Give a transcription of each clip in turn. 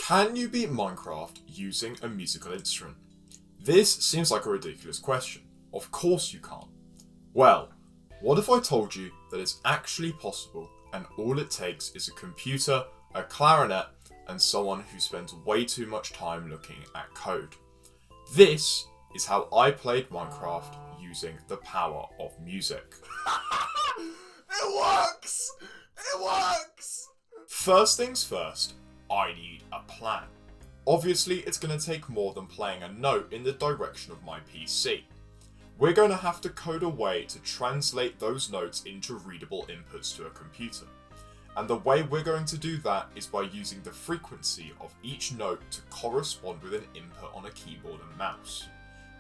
Can you beat Minecraft using a musical instrument? This seems like a ridiculous question. Of course you can't. Well, what if I told you that it's actually possible and all it takes is a computer, a clarinet, and someone who spends way too much time looking at code? This is how I played Minecraft using the power of music. It works! It works! First things first, I need a plan. Obviously, it's going to take more than playing a note in the direction of my PC. We're going to have to code a way to translate those notes into readable inputs to a computer. And the way we're going to do that is by using the frequency of each note to correspond with an input on a keyboard and mouse.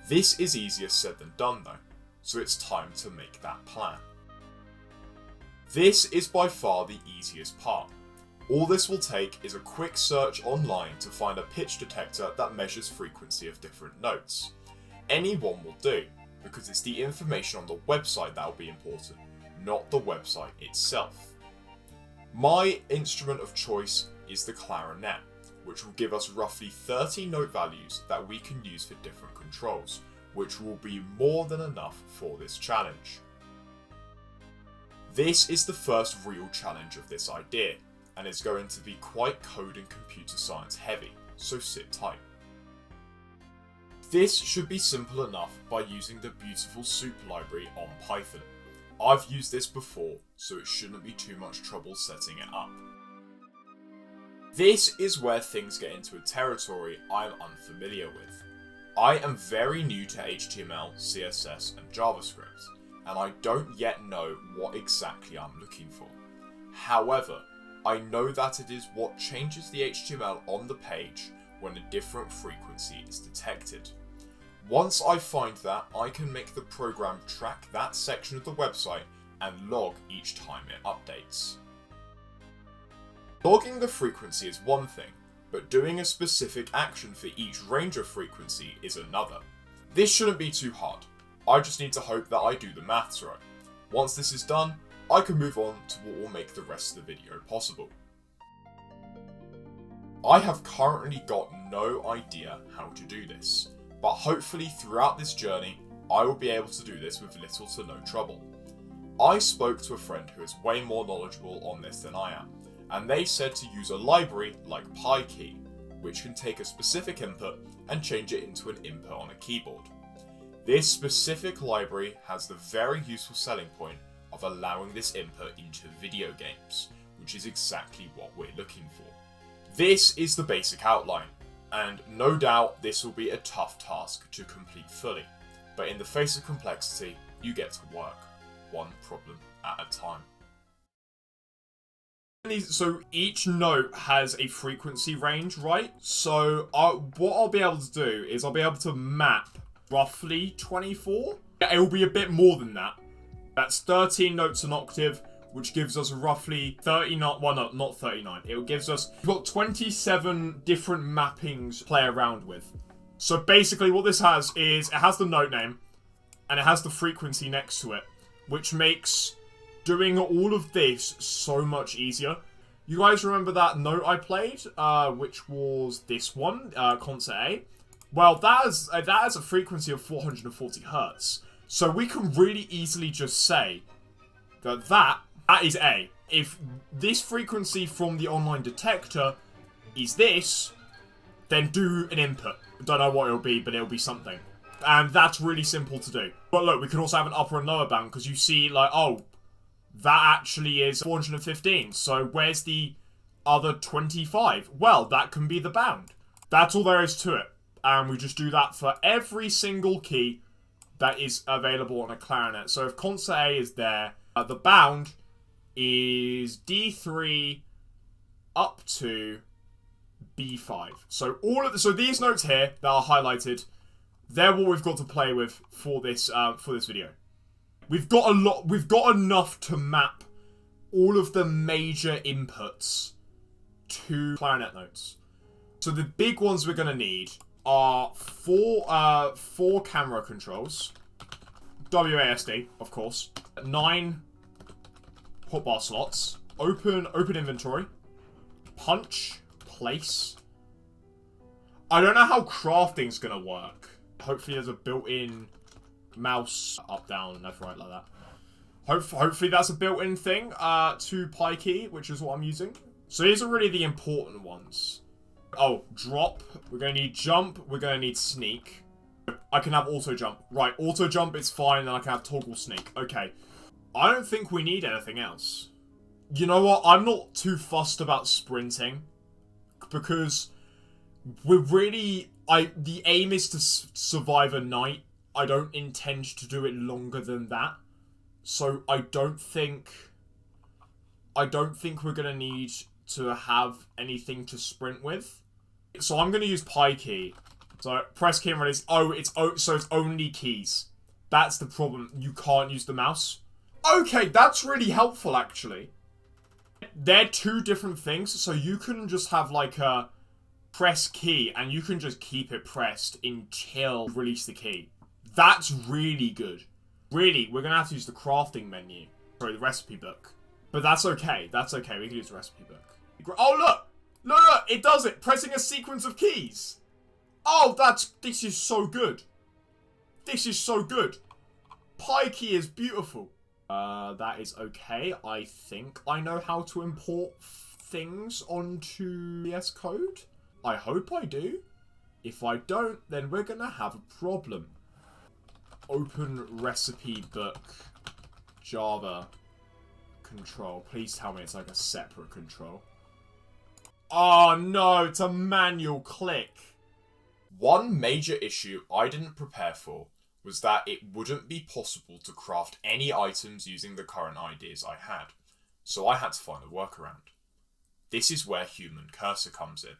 This is easier said than done though, so it's time to make that plan. This is by far the easiest part. All this will take is a quick search online to find a pitch detector that measures frequency of different notes. Any one will do, because it's the information on the website that will be important, not the website itself. My instrument of choice is the clarinet, which will give us roughly 30 note values that we can use for different controls, which will be more than enough for this challenge. This is the first real challenge of this idea, and it's going to be quite code and computer science heavy, so sit tight. This should be simple enough by using the beautiful soup library on Python. I've used this before, so it shouldn't be too much trouble setting it up. This is where things get into a territory I'm unfamiliar with. I am very new to HTML, CSS and JavaScript, and I don't yet know what exactly I'm looking for. However, I know that it is what changes the HTML on the page when a different frequency is detected. Once I find that, I can make the program track that section of the website and log each time it updates. Logging the frequency is one thing, but doing a specific action for each range of frequency is another. This shouldn't be too hard. I just need to hope that I do the maths right. Once this is done, I can move on to what will make the rest of the video possible. I have currently got no idea how to do this, but hopefully throughout this journey, I will be able to do this with little to no trouble. I spoke to a friend who is way more knowledgeable on this than I am, and they said to use a library like PyKey, which can take a specific input and change it into an input on a keyboard. This specific library has the very useful selling point of allowing this input into video games, which is exactly what we're looking for. This is the basic outline, and no doubt this will be a tough task to complete fully, but in the face of complexity, you get to work, one problem at a time. So each note has a frequency range, right? So what I'll be able to do is I'll be able to map roughly 24. It will be a bit more than that. That's 13 notes an octave, which gives us roughly 39, well no, not 39. It gives us, we've got 27 different mappings to play around with. So basically what this has is, it has the note name, and it has the frequency next to it, which makes doing all of this so much easier. You guys remember that note I played, which was this one, concert A? Well, that has a frequency of 440 Hertz. So we can really easily just say that is A. If this frequency from the online detector is this, then do an input. Don't know what it'll be, but it'll be something. And that's really simple to do. But look, we can also have an upper and lower bound, because you see, like, oh, that actually is 415. So where's the other 25? Well, that can be the bound. That's all there is to it. And we just do that for every single key that is available on a clarinet. So if concert A is there, the bound is D3 up to B5. So so these notes here that are highlighted, they're what we've got to play with for this video. We've got enough to map all of the major inputs to clarinet notes. So the big ones we're gonna need are four camera controls, WASD, of course, 9 hotbar slots, open inventory, punch, place, I don't know how crafting's gonna work. Hopefully there's a built-in mouse up, down, left, right, like that. Hopefully that's a built-in thing to PyKey, which is what I'm using. So these are really the important ones. Oh, drop. We're going to need jump. We're going to need sneak. I can have auto jump. Right, auto jump is fine, then I can have toggle sneak. Okay. I don't think we need anything else. You know what? I'm not too fussed about sprinting. Because we're really... the aim is to survive a night. I don't intend to do it longer than that. So I don't think we're going to need to have anything to sprint with. So I'm going to use PyKey. So press key and release. So it's only keys. That's the problem. You can't use the mouse. Okay, that's really helpful actually. They're two different things. So you can just have like a press key and you can just keep it pressed until you release the key. That's really good. Really, we're going to have to use the crafting menu. Sorry, the recipe book. But that's okay. That's okay. We can use the recipe book. Oh, look! Look! It does it! Pressing a sequence of keys! Oh, this is so good. This is so good. PyKey is beautiful. That is okay. I think I know how to import things onto VS Code. I hope I do. If I don't, then we're going to have a problem. Open recipe book. Java. Control. Please tell me it's like a separate control. Oh no, it's a manual click. One major issue I didn't prepare for was that it wouldn't be possible to craft any items using the current ideas I had. So I had to find a workaround. This is where human cursor comes in.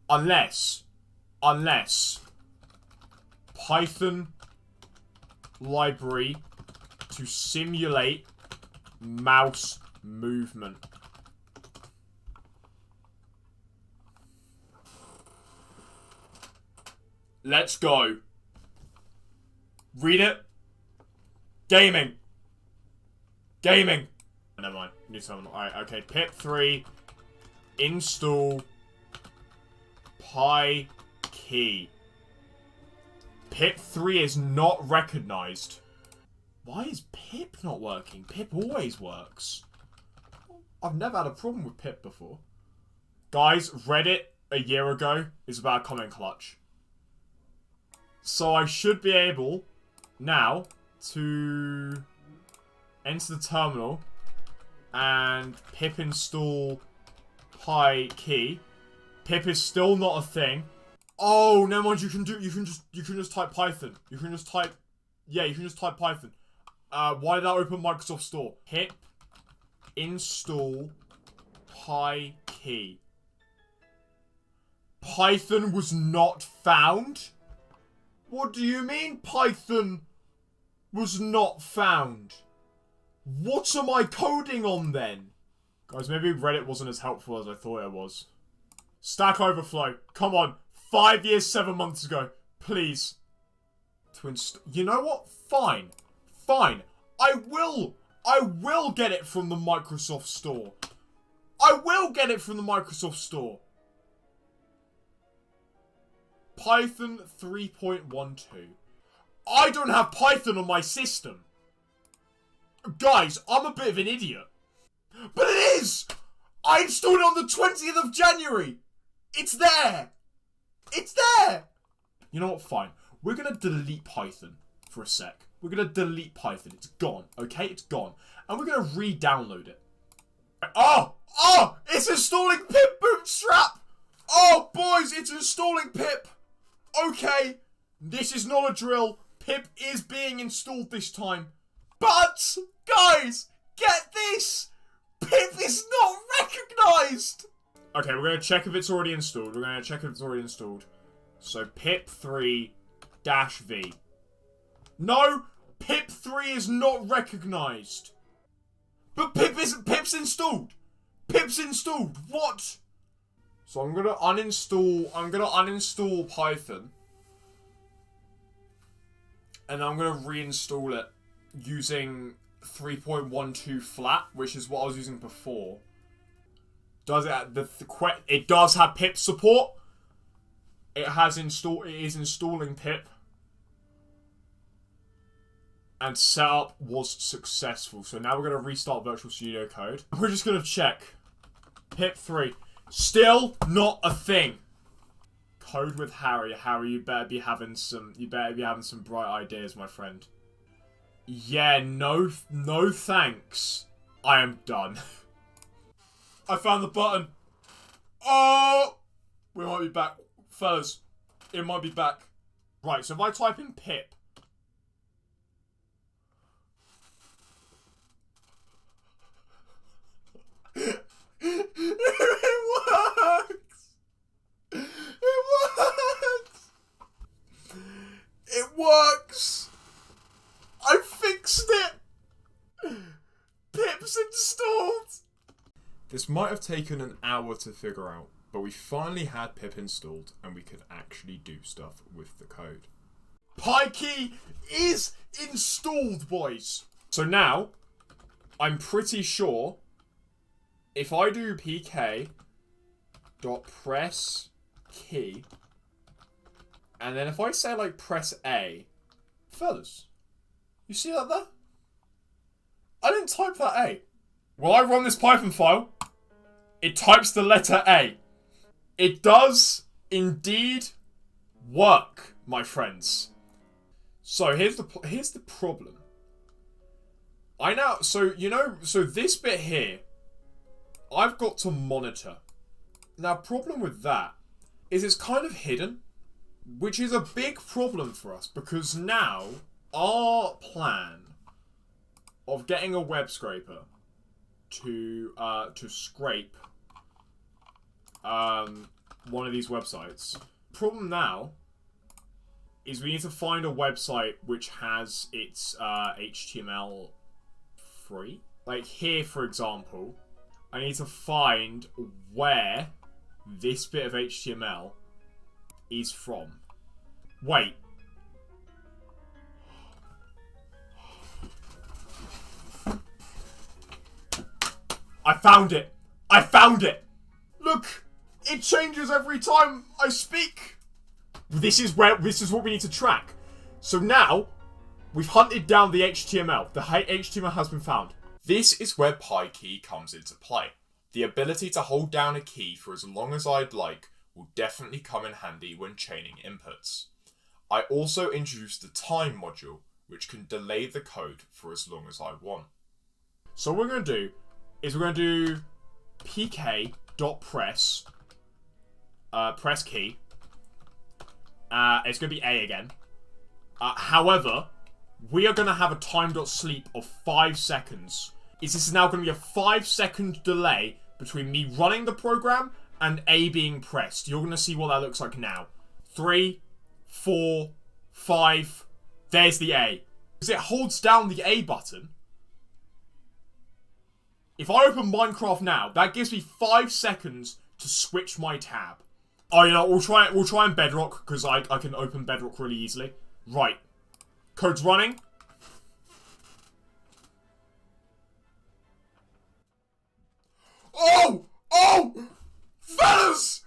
Unless Python library to simulate mouse movement. Let's go. Read it. Gaming. Gaming. Never mind. New terminal. Alright, okay. pip3 install PyKey. pip3 is not recognized. Why is pip not working? Pip always works. I've never had a problem with pip before. Guys, Reddit a year ago is about a comment clutch. So I should be able now to enter the terminal and pip install PyKey. Pip is still not a thing. Oh, never mind. You can just type Python. You can just type Python. Why did that open Microsoft Store? Pip install PyKey. Python was not found? What do you mean Python was not found? What am I coding on then? Guys, maybe Reddit wasn't as helpful as I thought it was. Stack Overflow. Come on. 5 years, 7 months ago. Please. You know what? Fine. Fine. I will get it from the Microsoft Store. I will get it from the Microsoft Store. Python 3.12. I don't have Python on my system. Guys, I'm a bit of an idiot. But it is! I installed it on the 20th of January. It's there. It's there. You know what? Fine. We're going to delete Python for a sec. We're going to delete Python. It's gone. Okay? It's gone. And we're going to re-download it. Oh! Oh! It's installing pip bootstrap! Oh, boys! It's installing pip! Okay, this is not a drill. Pip is being installed this time. But, guys, get this! Pip is not recognized! Okay, we're going to check if it's already installed. So, pip3-v. No! Pip3 is not recognized. But Pip's installed. Pip's installed. What? So I'm gonna uninstall Python. And I'm gonna reinstall it using 3.12 flat, which is what I was using before. Does it it does have pip support? It is installing pip. And setup was successful. So now we're going to restart Virtual Studio Code. We're just going to check. Pip 3. Still not a thing. Code with Harry. Harry, you better be having some bright ideas, my friend. Yeah, no thanks. I am done. I found the button. Oh! We might be back. Fellas, it might be back. Right, so if I type in pip. It works! It works! It works! I fixed it! Pip's installed! This might have taken an hour to figure out, but we finally had pip installed and we could actually do stuff with the code. PyKey is installed, boys! So now, I'm pretty sure if I do pk.press key, and then if I say like press A, fellas, you see that there? I didn't type that A. Will I run this Python file? It types the letter A. It does indeed work, my friends. So here's the problem. So this bit here, I've got to monitor. Now, problem with that is it's kind of hidden, which is a big problem for us because now our plan of getting a web scraper to scrape one of these websites. Problem now is we need to find a website which has its HTML free. Like here, for example, I need to find where this bit of HTML is from. Wait. I found it! I found it! Look! It changes every time I speak! This is what we need to track. So now, we've hunted down the HTML. The HTML has been found. This is where PyKey comes into play. The ability to hold down a key for as long as I'd like will definitely come in handy when chaining inputs. I also introduced the time module, which can delay the code for as long as I want. So what we're going to do is we're going to do pk.press press key. It's going to be A again. However, we are going to have a time.sleep of 5 seconds. This is now going to be a 5-second delay between me running the program and A being pressed. You're going to see what that looks like now. 3, 4, 5. There's the A. Because it holds down the A button. If I open Minecraft now, that gives me 5 seconds to switch my tab. Oh, you know, we'll try in Bedrock, because I can open Bedrock really easily. Right. Code's running. Oh! Oh! Fellas!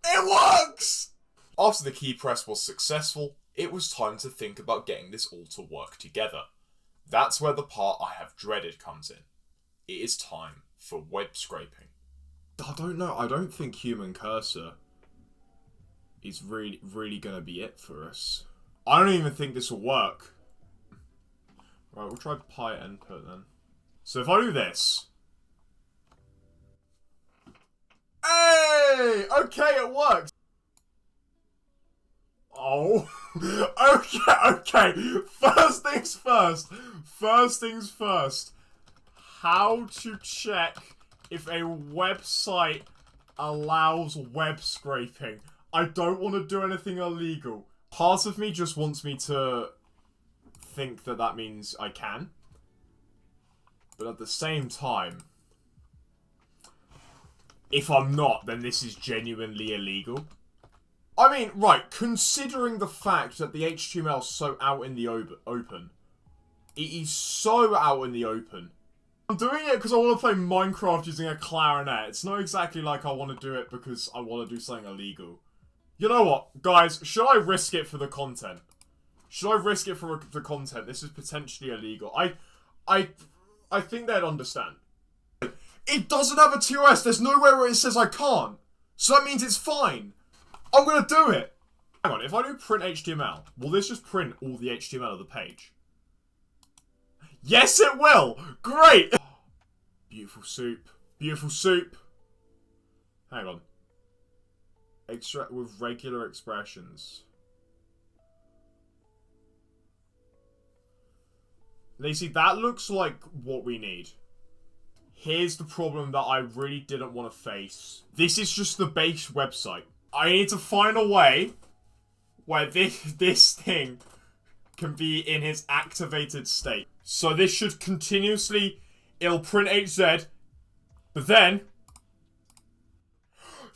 It works! After the key press was successful, it was time to think about getting this all to work together. That's where the part I have dreaded comes in. It is time for web scraping. I don't know. I don't think human cursor is really gonna be it for us. I don't even think this will work. Right, we'll try pi input then. So if I do this. Hey! Okay, it works. Oh. Okay. First things first. First things first. How to check if a website allows web scraping. I don't want to do anything illegal. Part of me just wants me to think that that means I can. But at the same time, if I'm not, then this is genuinely illegal. I mean, right, considering the fact that the HTML is so out in the open. It is so out in the open. I'm doing it because I want to play Minecraft using a clarinet. It's not exactly like I want to do it because I want to do something illegal. You know what, guys? Should I risk it for the content? Should I risk it for the content? This is potentially illegal. I think they'd understand. It doesn't have a TOS. There's nowhere where it says I can't. So that means it's fine. I'm gonna do it. Hang on, if I do print HTML, will this just print all the HTML of the page? Yes, it will. Great. Beautiful soup. Beautiful soup. Hang on. Extract with regular expressions. Lacey, that looks like what we need. Here's the problem that I really didn't want to face. This is just the base website. I need to find a way where this thing can be in its activated state. So this should continuously, it'll print HZ, but then,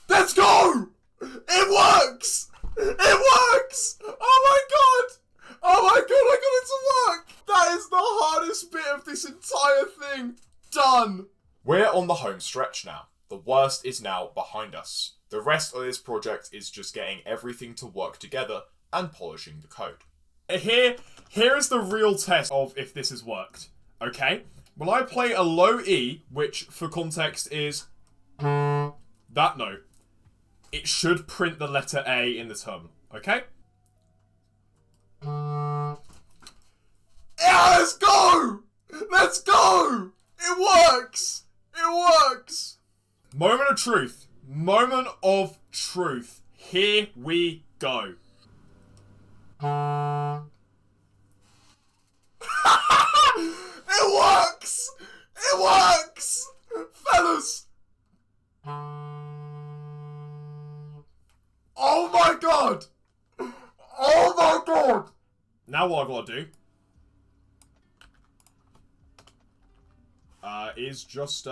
let's go! It works! It works! Oh my god! Oh my god, I got it to work! That is the hardest bit of this entire thing. Done! We're on the home stretch now. The worst is now behind us. The rest of this project is just getting everything to work together and polishing the code. Here is the real test of if this has worked. Okay? When I play a low E, which for context is that note, it should print the letter A in the terminal. Okay? Yeah, let's go! Let's go! It works! It works! Moment of truth. Moment of truth. Here we go. It works! It works! Fellas! Oh my god! Oh my god! Now what I gotta do is just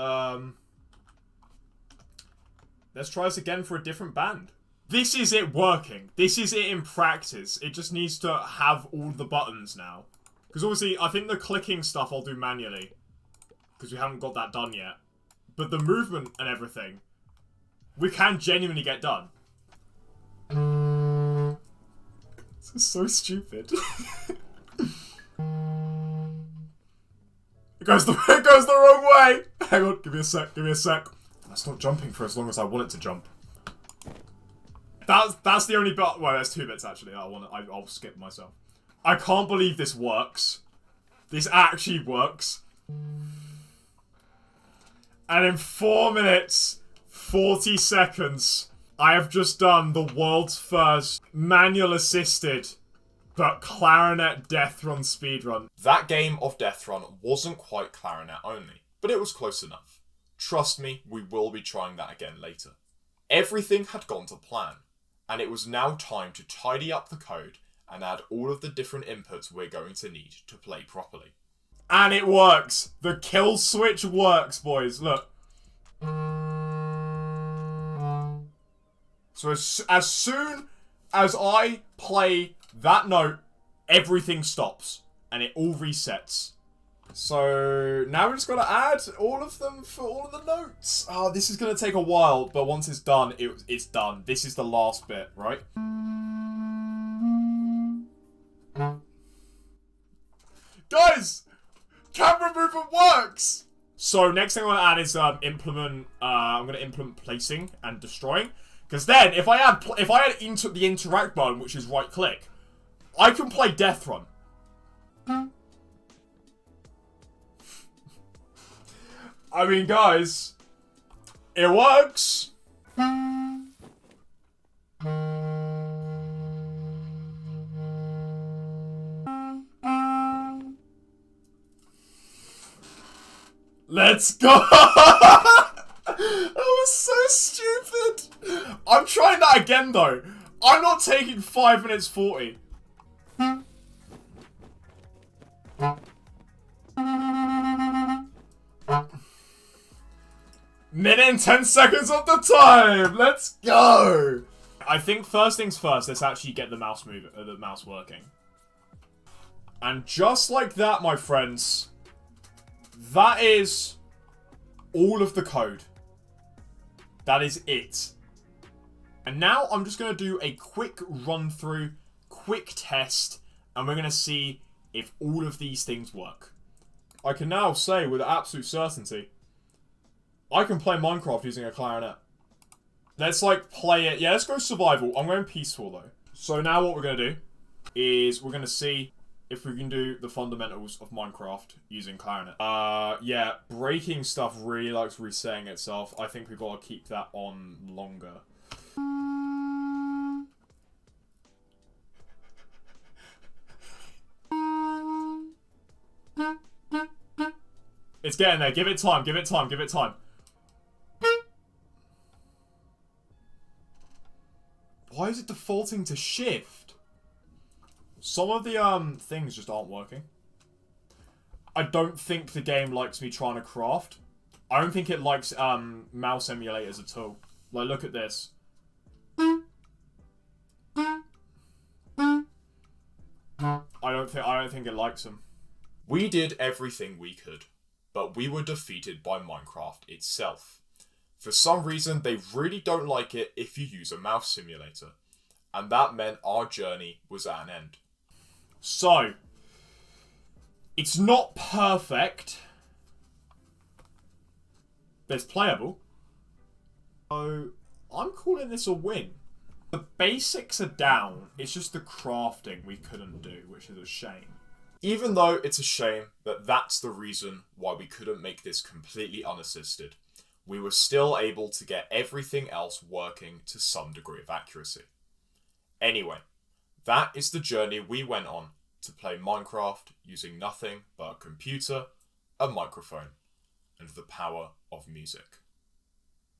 let's try this again for a different band. This is it working. This is it in practice. It just needs to have all the buttons now. Because obviously, I think the clicking stuff I'll do manually. Because we haven't got that done yet. But the movement and everything, we can genuinely get done. This is so stupid. It goes the wrong way! Hang on, give me a sec, give me a sec. That's not jumping for as long as I want it to jump. That's the only bit. Well, there's 2 bits actually. I'll skip myself. I can't believe this works. This actually works. And in 4 minutes, 40 seconds, I have just done the world's first manual assisted but clarinet Deathrun speedrun. That game of Deathrun wasn't quite clarinet only, but it was close enough. Trust me, we will be trying that again later. Everything had gone to plan, and it was now time to tidy up the code and add all of the different inputs we're going to need to play properly. And it works! The kill switch works, boys, look. So as soon as I play that note, everything stops, and it all resets. So now we just got to add all of them for all of the notes. Oh, this is going to take a while, but once it's done, it's done. This is the last bit, right? Guys! Camera movement works! So next thing I'm going to add is implement. I'm going to implement placing and destroying. Because then, if I add the interact button, which is right click, I can play Deathrun. I mean, guys, it works. Let's go! That was so stupid. I'm trying that again, though. I'm not taking 5 minutes 40. Minute and 10 seconds of the time. Let's go. I think first things first. Let's actually get the mouse working. And just like that, my friends, that is all of the code. That is it. And now I'm just going to do a quick run through, quick test, and we're going to see if all of these things work. I can now say with absolute certainty, I can play Minecraft using a clarinet. Let's like play it. Yeah, let's go survival. I'm going peaceful though. So now what we're going to do is we're going to see if we can do the fundamentals of Minecraft using clarinet. Yeah, breaking stuff really likes resetting itself. I think we've got to keep that on longer. It's getting there. Give it time. Give it time. Give it time. Why is it defaulting to shift? Some of the things just aren't working. I don't think the game likes me trying to craft. I don't think it likes mouse emulators at all. Like, look at this. I don't think it likes them. We did everything we could, but we were defeated by Minecraft itself. For some reason, they really don't like it if you use a mouse simulator. And that meant our journey was at an end. So, it's not perfect, but it's playable. So, I'm calling this a win. The basics are down, it's just the crafting we couldn't do, which is a shame. Even though it's a shame that that's the reason why we couldn't make this completely unassisted, we were still able to get everything else working to some degree of accuracy. Anyway, that is the journey we went on to play Minecraft using nothing but a computer, a microphone, and the power of music.